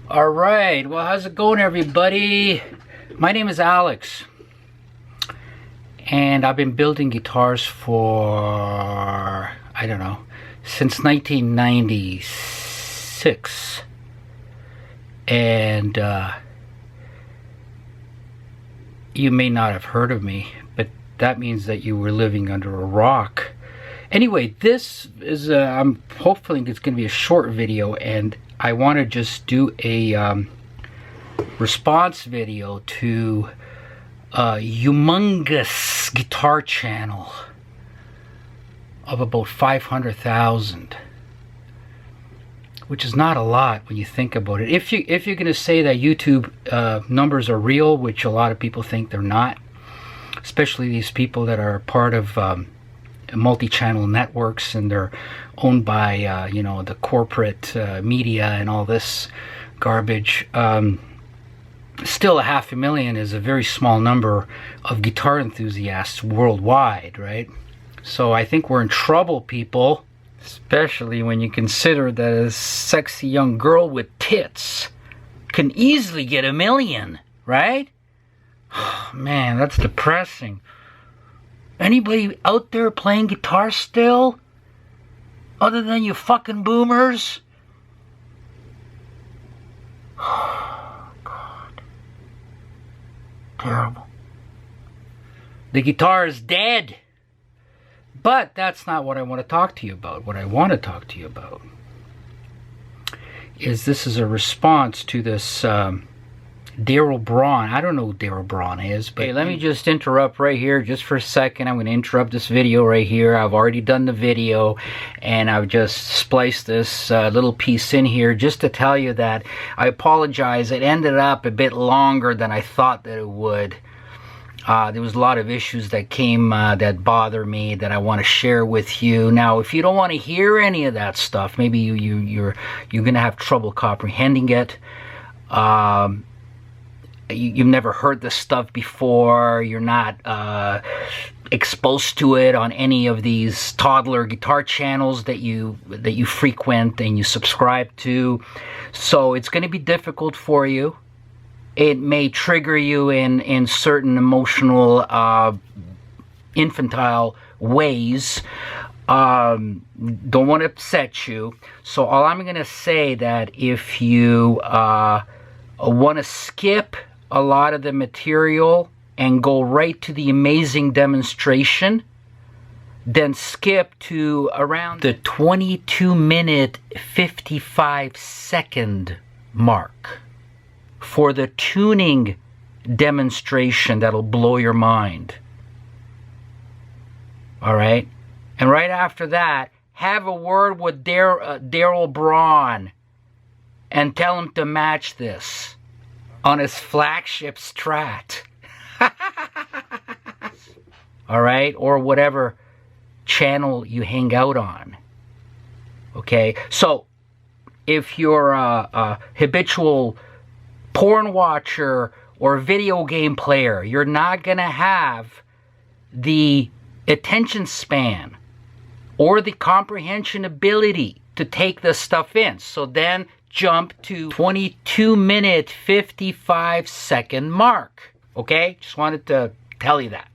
All right, well, how's it going, everybody? My name is Alex, and I've been building guitars for, I don't know, since 1996. And you may not have heard of me, but that means that you were living under a rock. Anyway, this is, I'm hopefully it's going to be a short video, and I want to just do a response video to a humongous guitar channel of about 500,000, which is not a lot when you think about it. If you're going to say that YouTube numbers are real, which a lot of people think they're not, especially these people that are part of multi-channel networks, and they're owned by you know, the corporate media and all this garbage. Still, 500,000 is a very small number of guitar enthusiasts worldwide, right? So I think we're in trouble, people, especially when you consider that a sexy young girl with tits can easily get 1 million, right? Man, that's depressing. Anybody out there playing guitar still? Other than you fucking boomers? Oh, God. Terrible. The guitar is dead. But that's not what I want to talk to you about. What I want to talk to you about is this is a response to this Darrell Braun. I don't know who Darrell Braun is, but hey, let me just interrupt right here just for a second. I'm going to interrupt this video right here. I've already done the video, and I've just spliced this little piece in here just to tell you that I apologize. It ended up a bit longer than I thought that it would. There was a lot of issues that came that bother me that I want to share with you. Now, if you don't want to hear any of that stuff, maybe you're going to have trouble comprehending it. You've never heard this stuff before. You're not exposed to it on any of these toddler guitar channels that you frequent and you subscribe to. So it's going to be difficult for you. It may trigger you in certain emotional, infantile ways. Don't want to upset you. So all I'm going to say that if you want to skip a lot of the material and go right to the amazing demonstration, then skip to around the 22-minute 55-second mark for the tuning demonstration that'll blow your mind. All right? And right after that, have a word with Darrell Braun and tell him to match this on his flagship Strat. All right? Or whatever channel you hang out on. Okay? So, if you're a habitual porn watcher or video game player, you're not going to have the attention span or the comprehension ability to take this stuff in. So then jump to 22-minute 55-second mark. Okay? Just wanted to tell you that.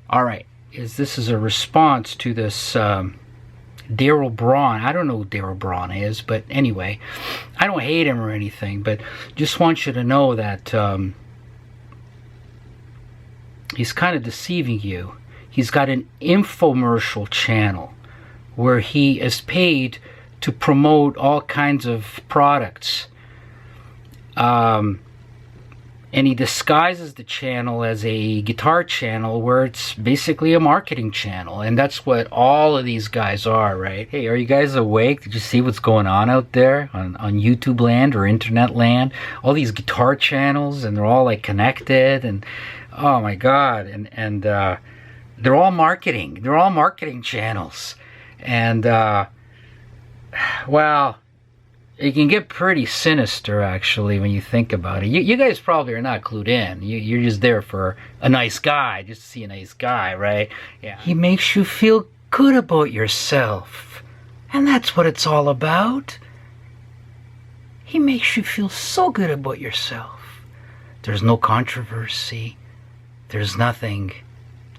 All right. This is a response to this Darrell Braun. I don't know who Darrell Braun is, but anyway, I don't hate him or anything, but just want you to know that he's kind of deceiving you. He's got an infomercial channel where he is paid to promote all kinds of products. And he disguises the channel as a guitar channel where it's basically a marketing channel. And that's what all of these guys are, right? Hey, are you guys awake? Did you see what's going on out there on YouTube land or internet land? All these guitar channels, and they're all like connected, and oh my God. And they're all marketing. They're all marketing channels. And well, it can get pretty sinister, actually, when you think about it. You guys probably are not clued in. You're just there for a nice guy, just to see a nice guy, right? Yeah. He makes you feel good about yourself. And that's what it's all about. He makes you feel so good about yourself. There's no controversy. There's nothing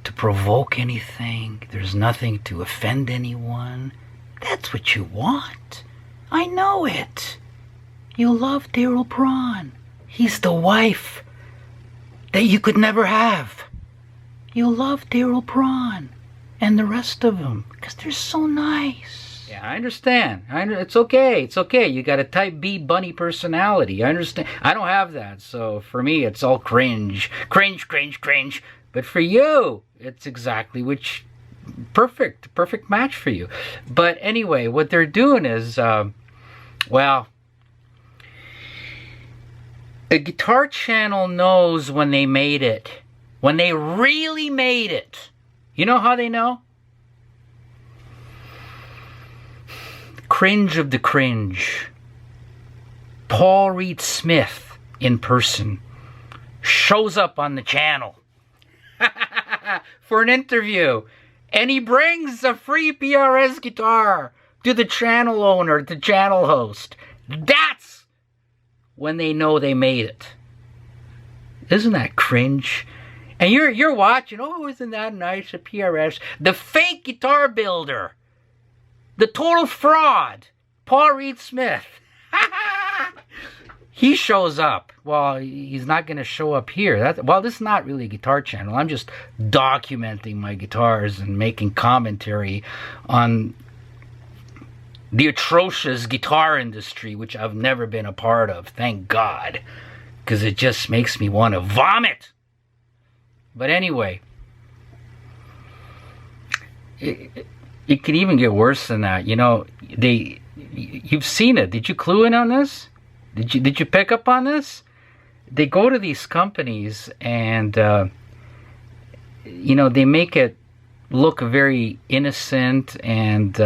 to provoke anything. There's nothing to offend anyone. That's what you want. I know it. You love Darrell Braun. He's the wife that you could never have. You love Darrell Braun and the rest of them because they're so nice. Yeah, I understand. It's okay. It's okay. You got a type B bunny personality. I understand. I don't have that. So for me, it's all cringe. Cringe, cringe, cringe. But for you, it's exactly perfect match for you. But anyway, what they're doing is, well, a guitar channel knows when they made it. When they really made it. You know how they know? Cringe of the cringe. Paul Reed Smith in person shows up on the channel for an interview, and he brings a free PRS guitar to the channel owner, the channel host. That's when they know they made it. Isn't that cringe? And you're watching, oh, isn't that nice, a PRS? The fake guitar builder, the total fraud, Paul Reed Smith. He shows up. Well, he's not going to show up here. Well, this is not really a guitar channel. I'm just documenting my guitars and making commentary on the atrocious guitar industry, which I've never been a part of, thank God, because it just makes me want to vomit. But anyway, it could even get worse than that. You know, you've seen it. Did you clue in on this? Did you pick up on this? They go to these companies and you know, they make it look very innocent and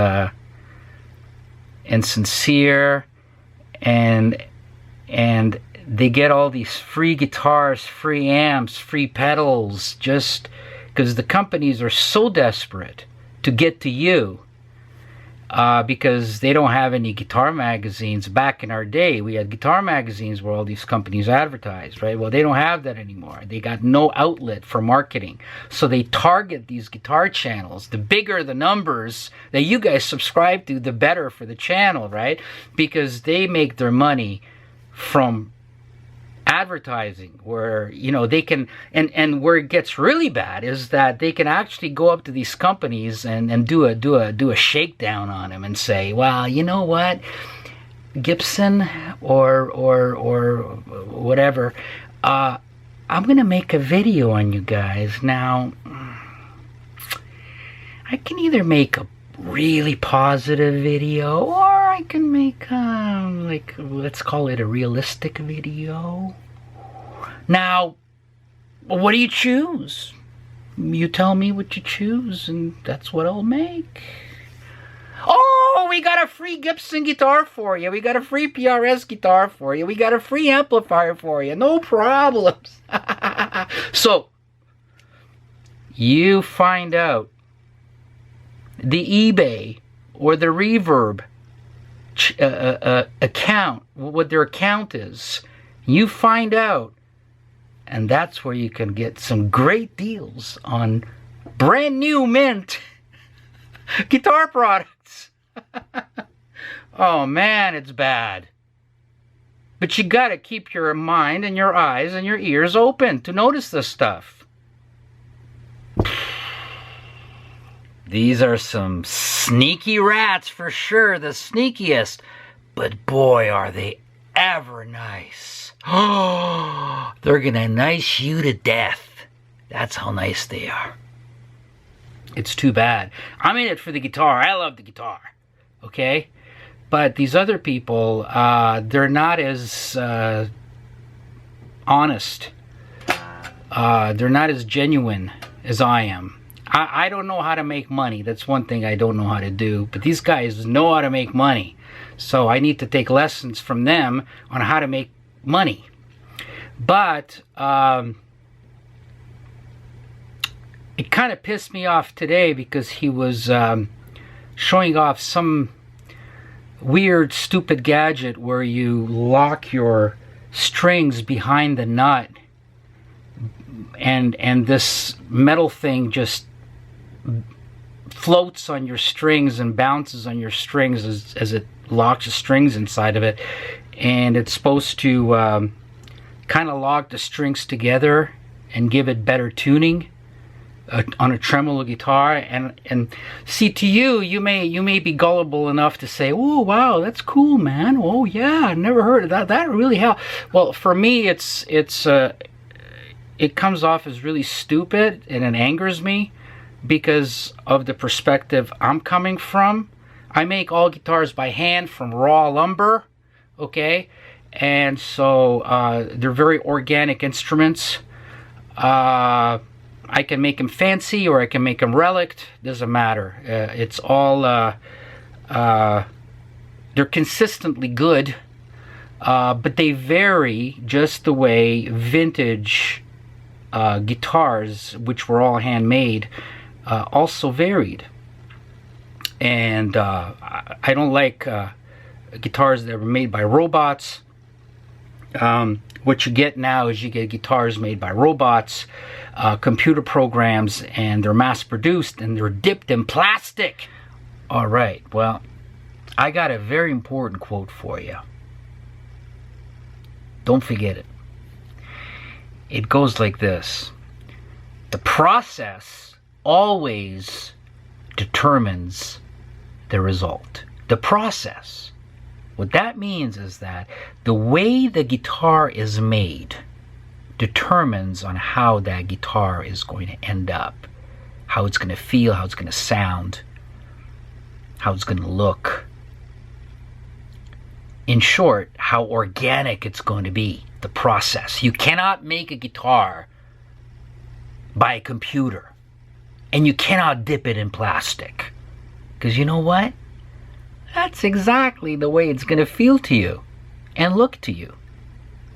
sincere, and they get all these free guitars, free amps, free pedals, just because the companies are so desperate to get to you, because they don't have any guitar magazines. Back in our day, we had guitar magazines where all these companies advertised, right? Well, they don't have that anymore. They got no outlet for marketing. So they target these guitar channels. The bigger the numbers that you guys subscribe to, the better for the channel, right? Because they make their money from advertising, where, you know, they can, and where it gets really bad is that they can actually go up to these companies and do a shakedown on them and say, well, you know what, Gibson or whatever, I'm gonna make a video on you guys. Now, I can either make a really positive video, or I can make like, let's call it a realistic video. Now, what do you choose? You tell me what you choose, and that's what I'll make. Oh, we got a free Gibson guitar for you. We got a free PRS guitar for you. We got a free amplifier for you. No problems. So, you find out the eBay or the Reverb account, what their account is. You find out, and that's where you can get some great deals on brand new mint guitar products. Oh man, it's bad. But you gotta keep your mind and your eyes and your ears open to notice this stuff. These are some sneaky rats for sure, the sneakiest. But boy, are they ever nice. Oh, they're gonna nice you to death. That's how nice they are. It's too bad. I'm in it for the guitar. I love the guitar. Okay? But these other people, they're not as honest. They're not as genuine as I am. I don't know how to make money. That's one thing I don't know how to do. But these guys know how to make money. So I need to take lessons from them on how to make money. But it kind of pissed me off today because he was showing off some weird, stupid gadget where you lock your strings behind the nut, and this metal thing just floats on your strings and bounces on your strings as it locks the strings inside of it. And it's supposed to kind of lock the strings together and give it better tuning on a tremolo guitar. And see, to you, you may be gullible enough to say, "Oh wow, that's cool, man. Oh yeah, I never heard of that. That really helped." Well, for me, it comes off as really stupid, and it angers me because of the perspective I'm coming from. I make all guitars by hand from raw lumber, okay? And so they're very organic instruments. I can make them fancy or I can make them relict, doesn't matter. It's all, they're consistently good, but they vary just the way vintage guitars, which were all handmade, also varied. And I don't like guitars that were made by robots. What you get now is you get guitars made by robots, computer programs, and they're mass produced and they're dipped in plastic. All right, well, I got a very important quote for you. Don't forget it. It goes like this: the process always determines the result. The process. What that means is that the way the guitar is made determines on how that guitar is going to end up, how it's going to feel, how it's going to sound, how it's going to look. In short, how organic it's going to be, the process. You cannot make a guitar by a computer, and you cannot dip it in plastic. Because you know what? That's exactly the way it's going to feel to you and look to you.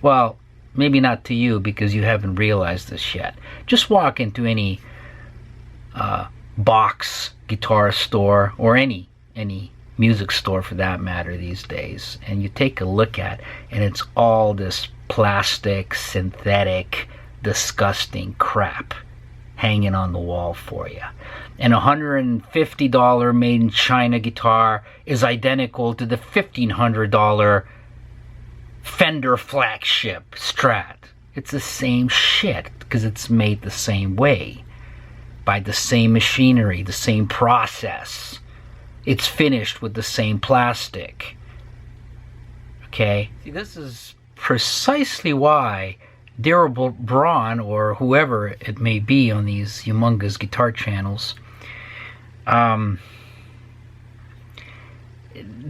Well, maybe not to you because you haven't realized this yet. Just walk into any box guitar store, or any music store for that matter these days, and you take a look at, and it's all this plastic, synthetic, disgusting crap hanging on the wall for you. An $150 made in China guitar is identical to the $1,500 Fender flagship Strat. It's the same shit because it's made the same way, by the same machinery, the same process. It's finished with the same plastic. Okay? See, this is precisely why Darrell Braun, or whoever it may be on these humongous guitar channels,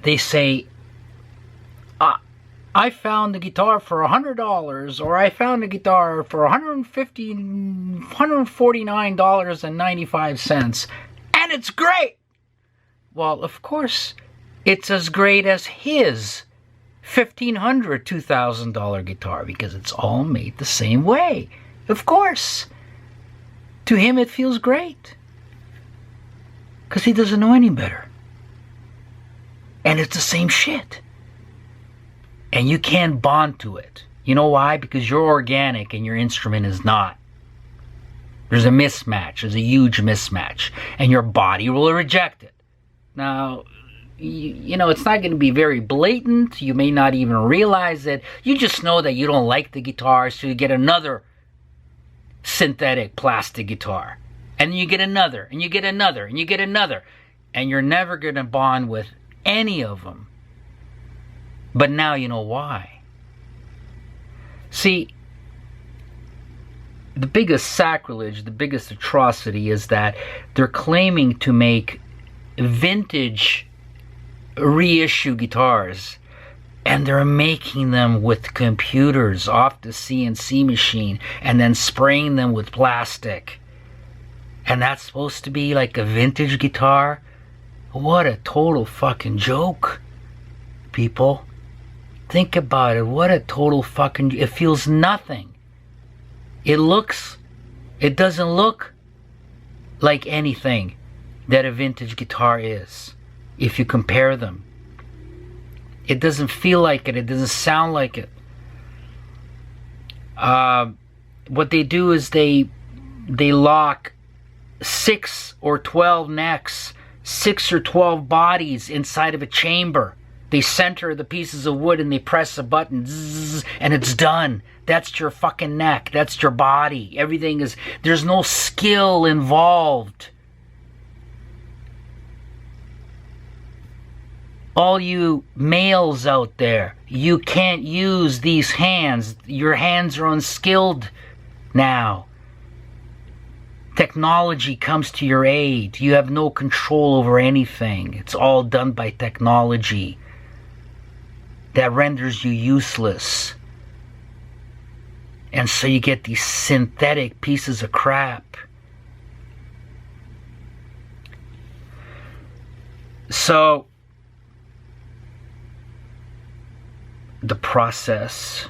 they say, I found the guitar for $100, or I found the guitar for $149.95, and it's great. Well, of course, it's as great as his $1,500, $2,000 guitar, because it's all made the same way. Of course. To him, it feels great. Because he doesn't know any better. And it's the same shit. And you can't bond to it. You know why? Because you're organic and your instrument is not. There's a mismatch. There's a huge mismatch. And your body will reject it. Now, you know, it's not going to be very blatant. You may not even realize it. You just know that you don't like the guitar, so you get another synthetic plastic guitar. And you get another, and you get another, and you get another. And you're never going to bond with any of them. But now you know why. See, the biggest sacrilege, the biggest atrocity is that they're claiming to make vintage reissue guitars, and they're making them with computers off the CNC machine and then spraying them with plastic. And that's supposed to be like a vintage guitar? What a total fucking joke, people. Think about it. What a total fucking... It feels nothing. It doesn't look like anything that a vintage guitar is, if you compare them. It doesn't feel like it. It doesn't sound like it. What they do is they lock 6 or 12 necks, 6 or 12 bodies inside of a chamber. They center the pieces of wood and they press a button, zzz, and it's done. That's your fucking neck. That's your body. Everything is, there's no skill involved. All you males out there, you can't use these hands. Your hands are unskilled now. Technology comes to your aid. You have no control over anything. It's all done by technology. That renders you useless. And so you get these synthetic pieces of crap. So the process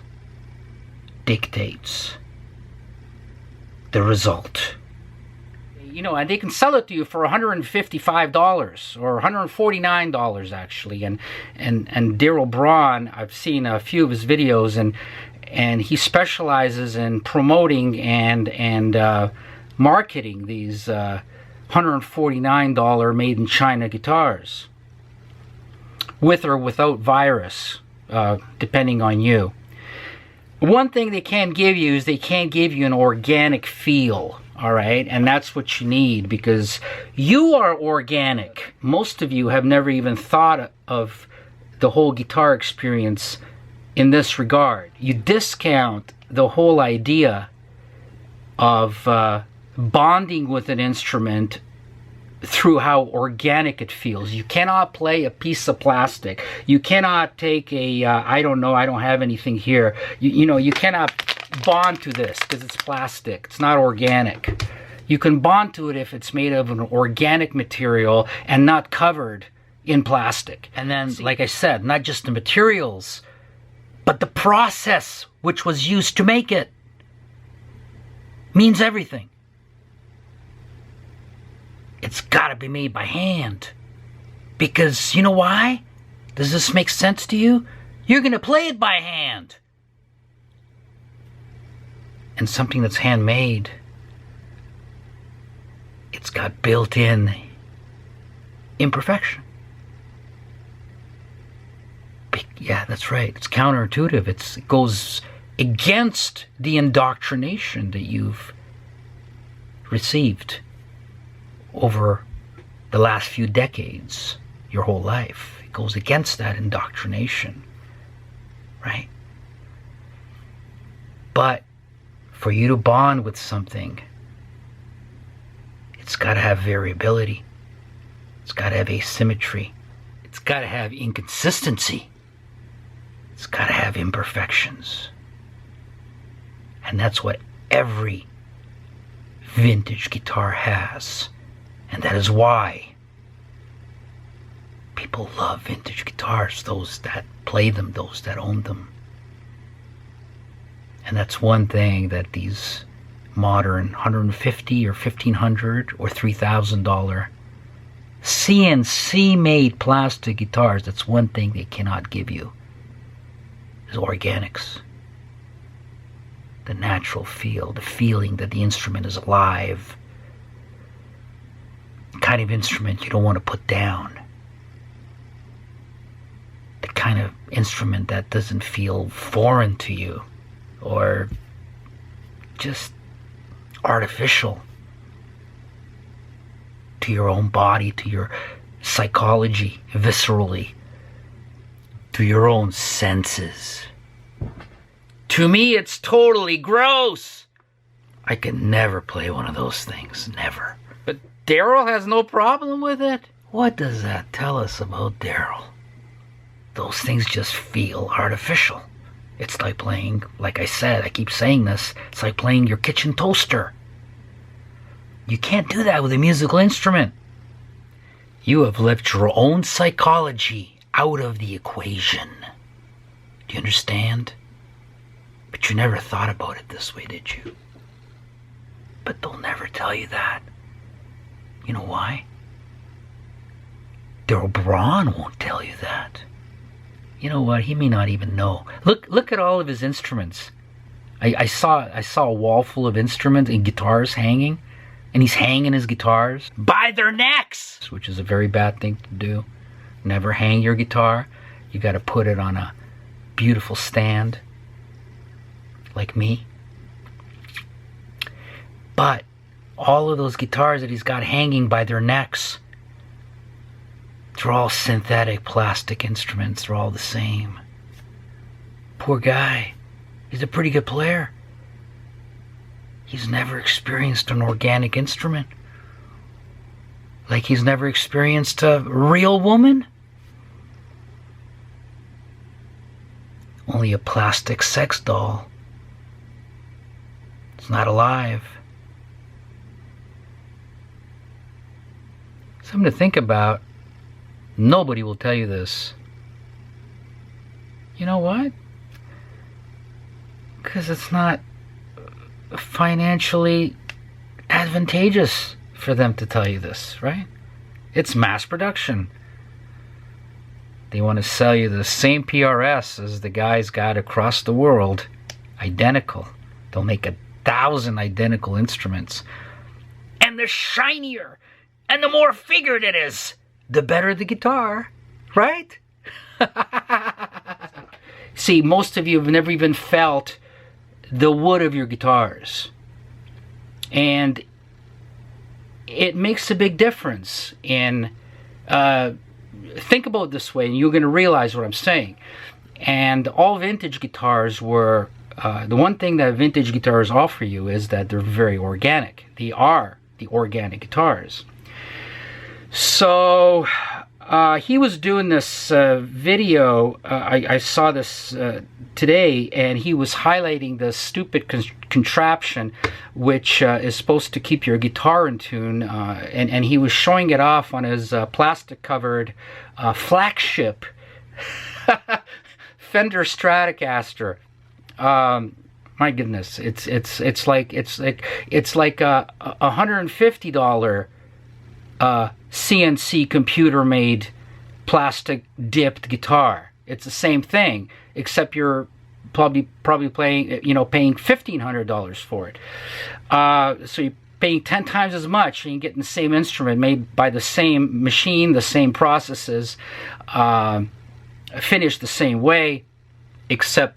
dictates the result. You know, and they can sell it to you for $155 or $149 actually. And Darrell Braun, I've seen a few of his videos, and he specializes in promoting and marketing these $149 made in China guitars, with or without virus, depending on you. One thing they can't give you is they can't give you an organic feel. All right, and that's what you need, because you are organic. Most of you have never even thought of the whole guitar experience in this regard. You discount the whole idea of bonding with an instrument through how organic it feels. You cannot play a piece of plastic. You cannot take a, I don't know, I don't have anything here. You know, you cannot bond to this because it's plastic. It's not organic. You can bond to it if it's made of an organic material and not covered in plastic. And then, like I said, not just the materials, but the process which was used to make it means everything. It's got to be made by hand. Because, you know why? Does this make sense to you? You're going to play it by hand. And something that's handmade, it's got built-in imperfection. Yeah, that's right. It's counterintuitive. It goes against the indoctrination that you've received over the last few decades, your whole life. It goes against that indoctrination, right? But for you to bond with something, it's got to have variability. It's got to have asymmetry. It's got to have inconsistency. It's got to have imperfections. And that's what every vintage guitar has. And that is why people love vintage guitars, those that play them, those that own them. And that's one thing that these modern $150 or $1,500 or $3,000 CNC made plastic guitars, that's one thing they cannot give you, is organics. The natural feel, the feeling that the instrument is alive. The kind of instrument you don't want to put down. The kind of instrument that doesn't feel foreign to you or just artificial to your own body, to your psychology, viscerally, to your own senses. To me, it's totally gross. I could never play one of those things, never. But Darrell has no problem with it. What does that tell us about Darrell? Those things just feel artificial. It's like playing, like I said, I keep saying this, it's like playing your kitchen toaster. You can't do that with a musical instrument. You have left your own psychology out of the equation. Do you understand? But you never thought about it this way, did you? But they'll never tell you that. You know why? Darrell Braun won't tell you that. You know what? He may not even know. Look at all of his instruments. I saw a wall full of instruments and guitars hanging, and he's hanging his guitars by their necks, which is a very bad thing to do. Never hang your guitar. You got to put it on a beautiful stand, like me. But all of those guitars that he's got hanging by their necks, they're all synthetic plastic instruments. They're all the same. Poor guy. He's a pretty good player. He's never experienced an organic instrument. Like he's never experienced a real woman. Only a plastic sex doll. It's not alive. Something to think about. Nobody will tell you this. You know what? Because it's not financially advantageous for them to tell you this, right? It's mass production. They want to sell you the same PRS as the guys got across the world. Identical. They'll make 1,000 identical instruments. And the shinier and the more figured it is, the better the guitar, right? See, most of you have never even felt the wood of your guitars. And it makes a big difference in, think about it this way and you're going to realize what I'm saying. And all vintage guitars were, the one thing that vintage guitars offer you is that they're very organic. They are the organic guitars. So he was doing this video, I saw this today, and he was highlighting the stupid contraption which is supposed to keep your guitar in tune, and he was showing it off on his plastic covered flagship Fender Stratocaster. My goodness, it's like a $150 CNC computer made plastic dipped guitar. It's the same thing, except you're probably paying $1,500 for it. So you're paying 10 times as much, and you're getting the same instrument made by the same machine, the same processes, finished the same way, except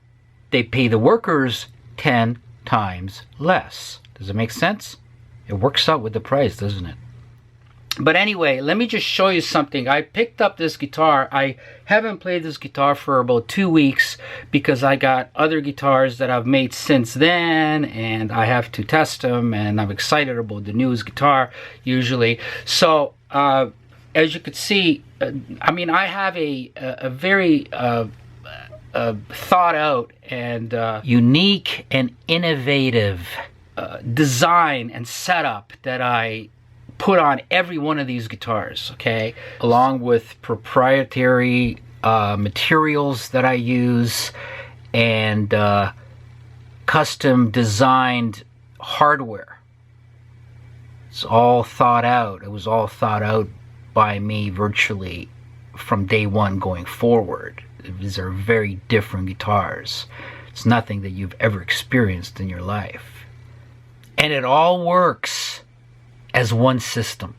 they pay the workers 10 times less. Does it make sense? It works out with the price, doesn't it? But anyway, let me just show you something. I picked up this guitar. I haven't played this guitar for about 2 weeks because I got other guitars that I've made since then, and I have to test them, and I'm excited about the newest guitar usually. So as you could see, I mean, I have a very thought out and unique and innovative design and setup that I put on every one of these guitars, okay? Along with proprietary materials that I use and custom designed hardware. It's all thought out. It was all thought out by me virtually from day one going forward. These are very different guitars. It's nothing that you've ever experienced in your life. And it all works as one system.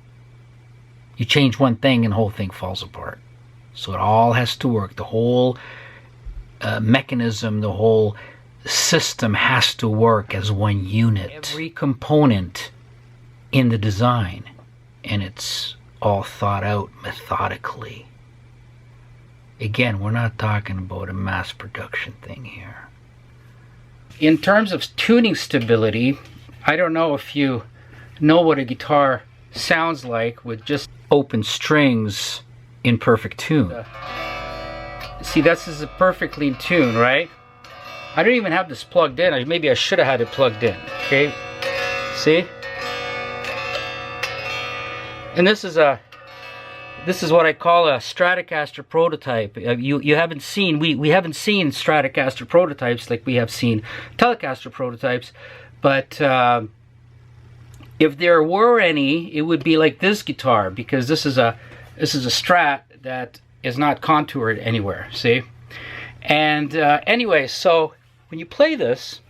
You change one thing and the whole thing falls apart. So it all has to work. The whole mechanism, the whole system has to work as one unit. Every component in the design, and it's all thought out methodically. Again, we're not talking about a mass production thing here. In terms of tuning stability, I don't know if you know what a guitar sounds like with just open strings in perfect tune. See, this is perfectly in tune, right? I don't even have this plugged in. Maybe I should have had it plugged in. Okay, see? And this is what I call a Stratocaster prototype. You haven't seen, we haven't seen Stratocaster prototypes like we have seen Telecaster prototypes, but if there were any, it would be like this guitar, because this is a Strat that is not contoured anywhere. See, And anyway, so when you play this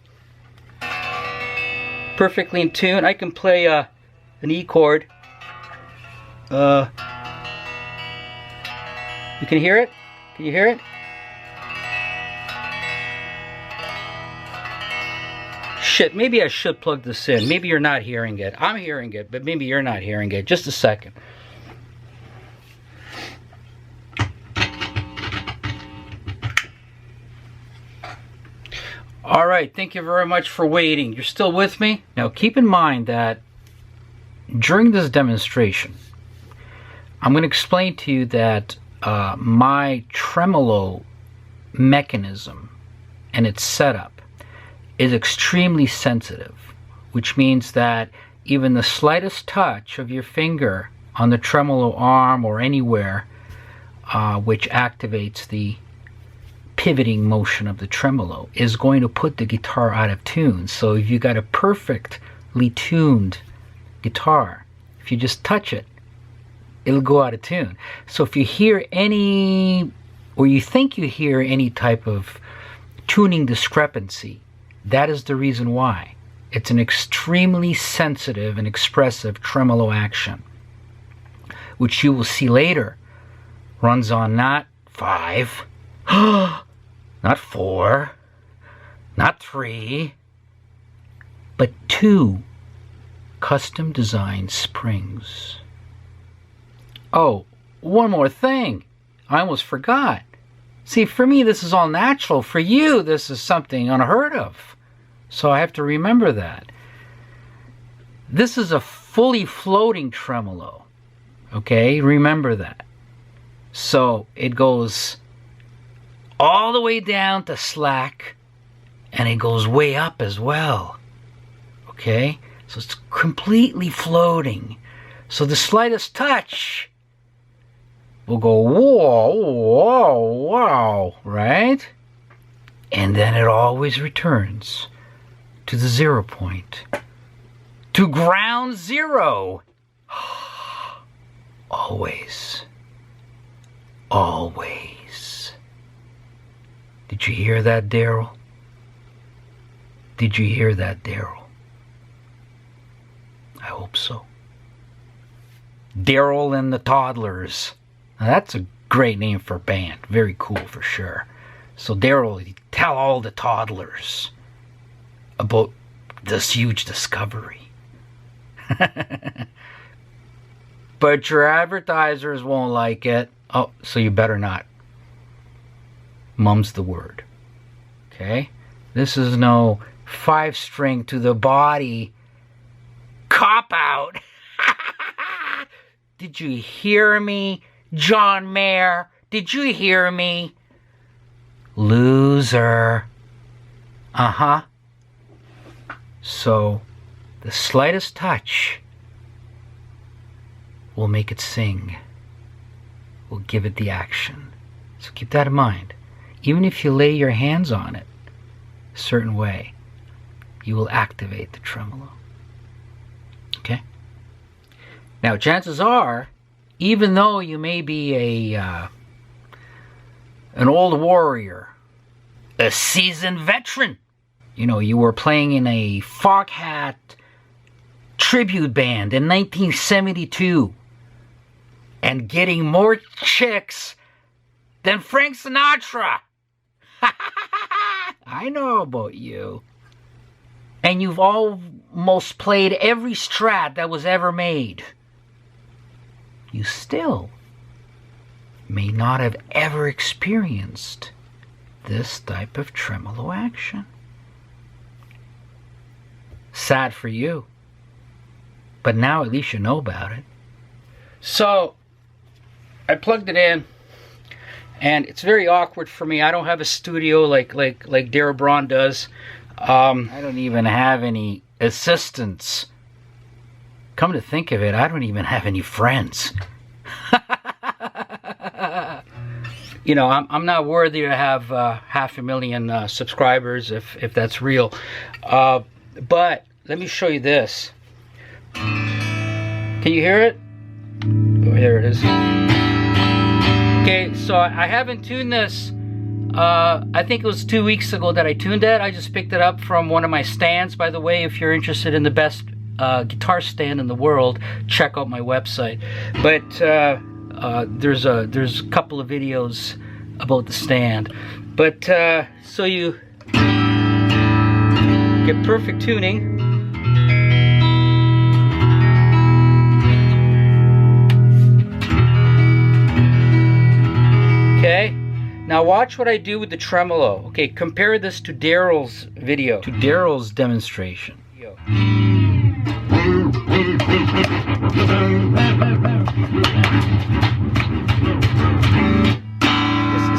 perfectly in tune, I can play an E chord. You can hear it? Can you hear it? Shit, maybe I should plug this in. Maybe you're not hearing it. I'm hearing it, but maybe you're not hearing it. Just a second. Alright, thank you very much for waiting. You're still with me? Now keep in mind that during this demonstration, I'm going to explain to you that my tremolo mechanism and its setup is extremely sensitive, which means that even the slightest touch of your finger on the tremolo arm or anywhere which activates the pivoting motion of the tremolo is going to put the guitar out of tune. So if you got a perfectly tuned guitar, if you just touch it, it'll go out of tune. So if you hear any, or you think you hear any type of tuning discrepancy, that is the reason why. It's an extremely sensitive and expressive tremolo action, which you will see later runs on not 5, not 4, not 3, but 2 custom designed springs. Oh, one more thing. I almost forgot. See, for me, this is all natural. For you, this is something unheard of. So I have to remember that. This is a fully floating tremolo. Okay, remember that. So it goes all the way down to slack, and it goes way up as well. Okay, so it's completely floating. So the slightest touch will go whoa, whoa, whoa, right? And then it always returns to the 0 point, to ground zero. Always. Always. Did you hear that, Darrell? Did you hear that, Darrell? I hope so. Darrell and the Toddlers. Now that's a great name for a band. Very cool for sure. So Darrell, tell all the toddlers about this huge discovery. But your advertisers won't like it. Oh, so you better not. Mum's the word. Okay? This is no 5-string to the body cop-out. Did you hear me, John Mayer? Did you hear me? Loser. Uh-huh. So, the slightest touch will make it sing. Will give it the action. So keep that in mind. Even if you lay your hands on it a certain way, you will activate the tremolo. Okay? Now, chances are, even though you may be an old warrior, a seasoned veteran, you know, you were playing in a Foghat tribute band in 1972 and getting more chicks than Frank Sinatra. I know about you. And you've almost played every Strat that was ever made. You still may not have ever experienced this type of tremolo action. Sad for you. But now at least you know about it. So, I plugged it in, and it's very awkward for me. I don't have a studio like Darrell Braun does. I don't even have any assistants. Come to think of it, I don't even have any friends. You know, I'm not worthy to have 500,000 subscribers if that's real. But let me show you this. Can you hear it? Oh, there it is. Okay, so I haven't tuned this I think it was 2 weeks ago that I tuned it. I just picked it up from one of my stands. By the way, if you're interested in the best guitar stand in the world, check out my website. But there's a couple of videos about the stand. But so you get perfect tuning. Okay, now watch what I do with the tremolo. Okay, compare this to Darrell's video, to Darrell's demonstration. Is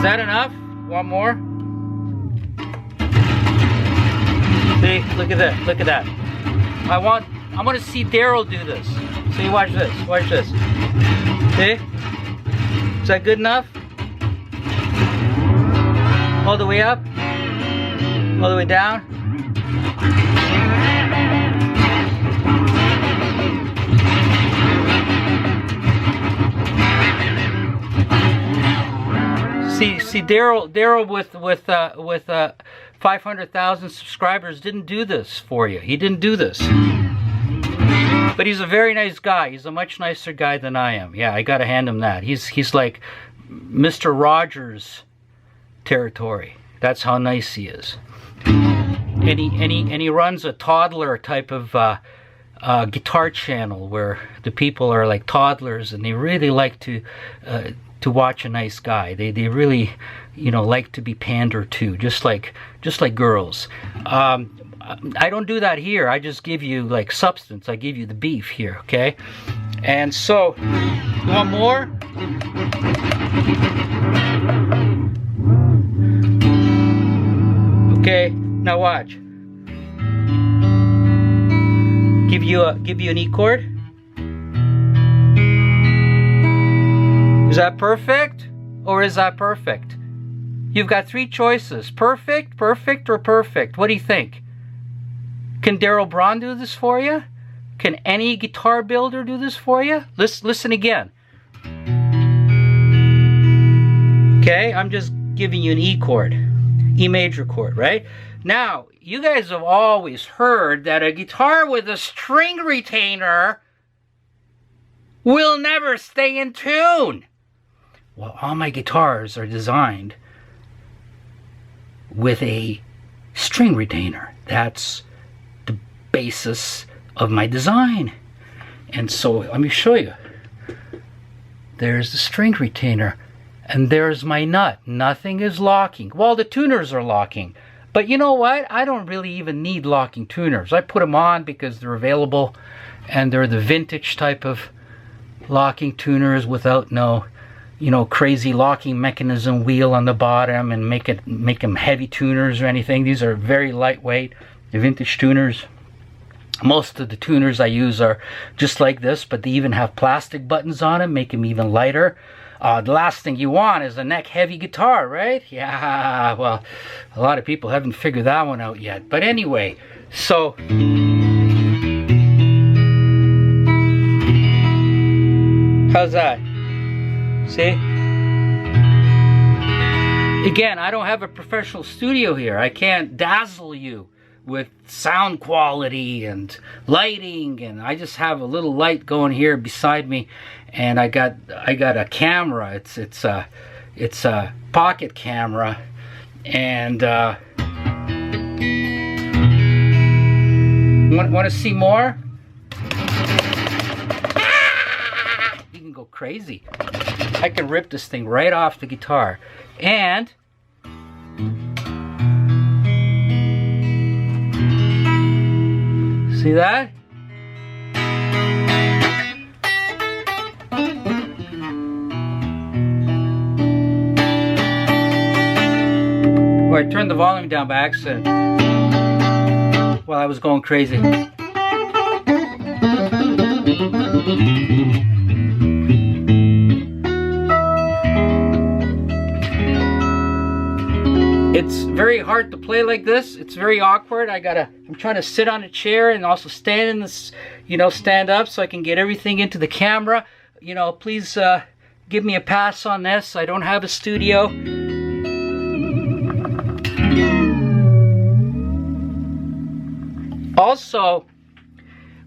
that enough? Want more? See, look at that, look at that. I want to see Darrell do this. See, watch this, watch this. See? Is that good enough? All the way up, all the way down. See, Darrell with 500,000 subscribers didn't do this for you. He didn't do this. But he's a very nice guy. He's a much nicer guy than I am. Yeah, I gotta hand him that. He's like Mr. Rogers territory. That's how nice he is. And he runs a toddler type of guitar channel where the people are like toddlers and they really like to watch a nice guy. They really, you know, like to be pandered to, just like girls. I don't do that here. I just give you like substance. I give you the beef here, okay? And so, you want more? Okay, now watch. Give you an E chord. Is that perfect? Or is that perfect? You've got three choices. Perfect, perfect, or perfect. What do you think? Can Darrell Braun do this for you? Can any guitar builder do this for you? Listen again. Okay, I'm just giving you an E chord. E major chord, right? Now, you guys have always heard that a guitar with a string retainer will never stay in tune. Well, all my guitars are designed with a string retainer. That's the basis of my design. And so, let me show you. There's the string retainer. And there's my nut. Nothing is locking. Well, the tuners are locking. But you know what? I don't really even need locking tuners. I put them on because they're available. And they're the vintage type of locking tuners without no, you know, crazy locking mechanism wheel on the bottom and make them heavy tuners or anything. These are very lightweight, vintage tuners. Most of the tuners I use are just like this, but they even have plastic buttons on them, make them even lighter. The last thing you want is a neck-heavy guitar, right? Yeah, well, a lot of people haven't figured that one out yet. But anyway, so... how's that? See? Again, I don't have a professional studio here. I can't dazzle you with sound quality and lighting, and I just have a little light going here beside me, and I got a camera. It's a pocket camera, and want to see more? You can go crazy. I can rip this thing right off the guitar, and see that? Oh, I turned the volume down by accident while I was going crazy. It's very hard to play like this. It's very awkward. I'm trying to sit on a chair and also stand in this, stand up so I can get everything into the camera. Please give me a pass on this. I don't have a studio. Also,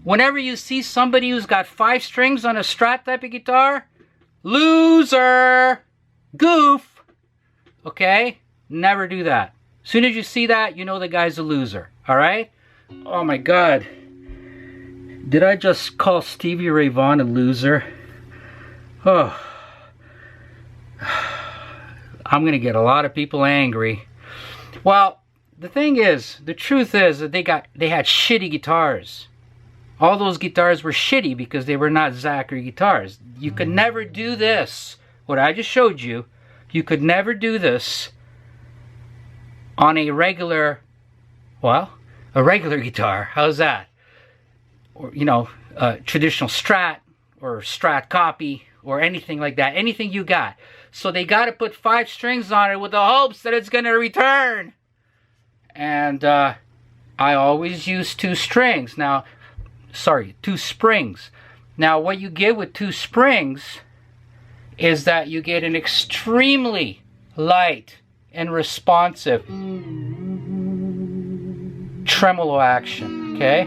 whenever you see somebody who's got 5 strings on a Strat type of guitar, loser, goof, okay? Never do that. As soon as you see that, you know the guy's a loser, all right? Oh my God. Did I just call Stevie Ray Vaughan a loser? Oh. I'm going to get a lot of people angry. Well, the thing is, the truth is that they had shitty guitars. All those guitars were shitty because they were not Zachary guitars. You could never do this. What I just showed you, you could never do this on a regular, well, a regular guitar. How's that? Or, you know, traditional Strat or Strat copy or anything like that. Anything you got. So they got to put 5 strings on it with the hopes that it's going to return. And I always use 2 strings. Now, sorry, 2 springs. Now, what you get with 2 springs is that you get an extremely light and responsive tremolo action, okay?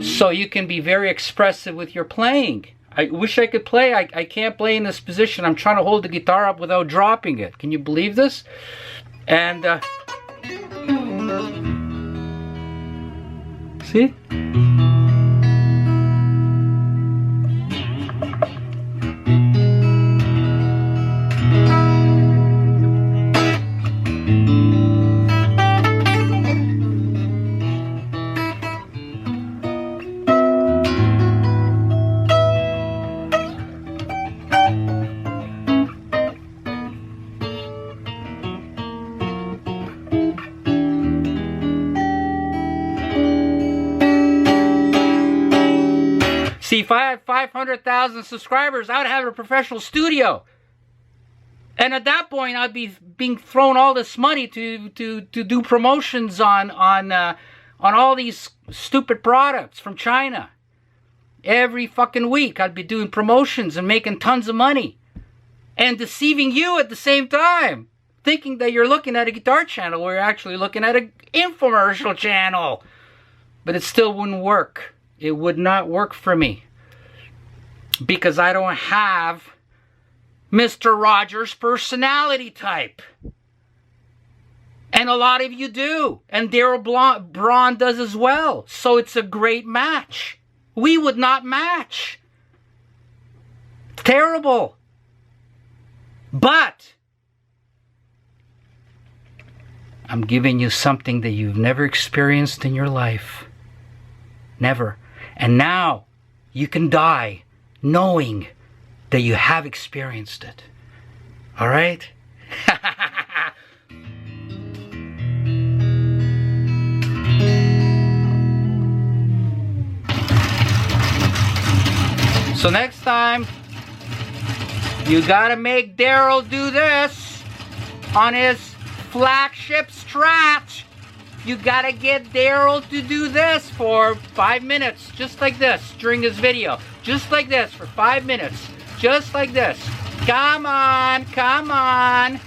So you can be very expressive with your playing. I wish I could play. I can't play in this position. I'm trying to hold the guitar up without dropping it. Can you believe this? And, see? See, if I had 500,000 subscribers, I would have a professional studio. And at that point, I'd be being thrown all this money to do promotions on all these stupid products from China. Every fucking week, I'd be doing promotions and making tons of money. And deceiving you at the same time. Thinking that you're looking at a guitar channel where you're actually looking at an infomercial channel. But it still wouldn't work. It would not work for me. Because I don't have Mr. Rogers' personality type. And a lot of you do. And Darrell Braun does as well. So it's a great match. We would not match. It's terrible. But I'm giving you something that you've never experienced in your life. Never. And now you can die knowing that you have experienced it. All right? So next time, you gotta make Darrell do this on his flagship Strat. You gotta get Darrell to do this for 5 minutes, just like this, during his video. Just like this, for 5 minutes. Just like this. Come on, come on.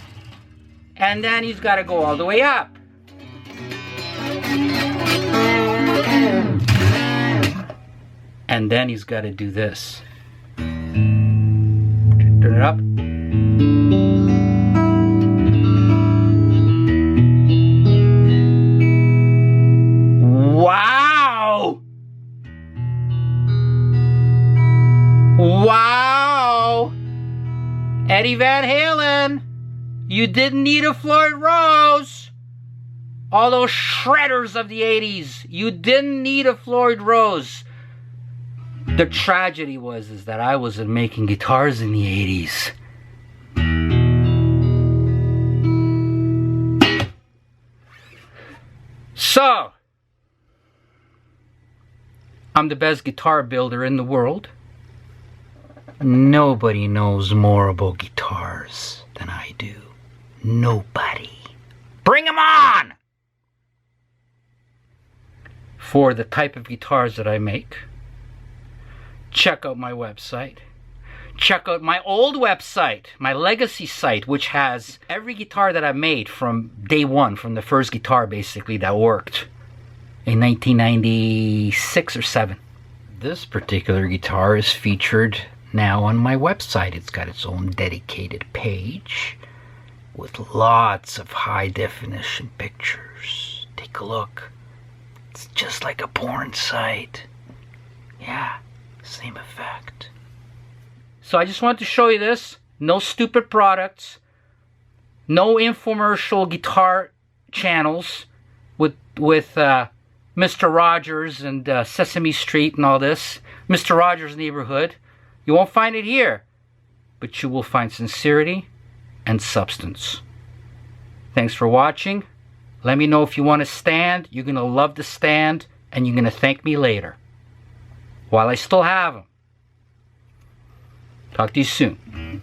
And then he's gotta go all the way up. And then he's gotta do this. Turn it up. Wow! Wow! Eddie Van Halen, you didn't need a Floyd Rose. All those shredders of the 80s, you didn't need a Floyd Rose. The tragedy is that I wasn't making guitars in the 80s. So, I'm the best guitar builder in the world. Nobody knows more about guitars than I do. Nobody. Bring 'em on! For the type of guitars that I make, check out my website. Check out my old website, my legacy site, which has every guitar that I made from day one, from the first guitar basically that worked. in 1996 or 7. This particular guitar is featured now on my website. It's got its own dedicated page with lots of high definition pictures. Take a look. It's just like a porn site. Yeah, same effect. So I just wanted to show you this. No stupid products. No infomercial guitar channels with Mr. Rogers and Sesame Street and all this. Mr. Rogers' Neighborhood. You won't find it here. But you will find sincerity and substance. Thanks for watching. Let me know if you want to stand. You're going to love the stand. And you're going to thank me later. While I still have them. Talk to you soon.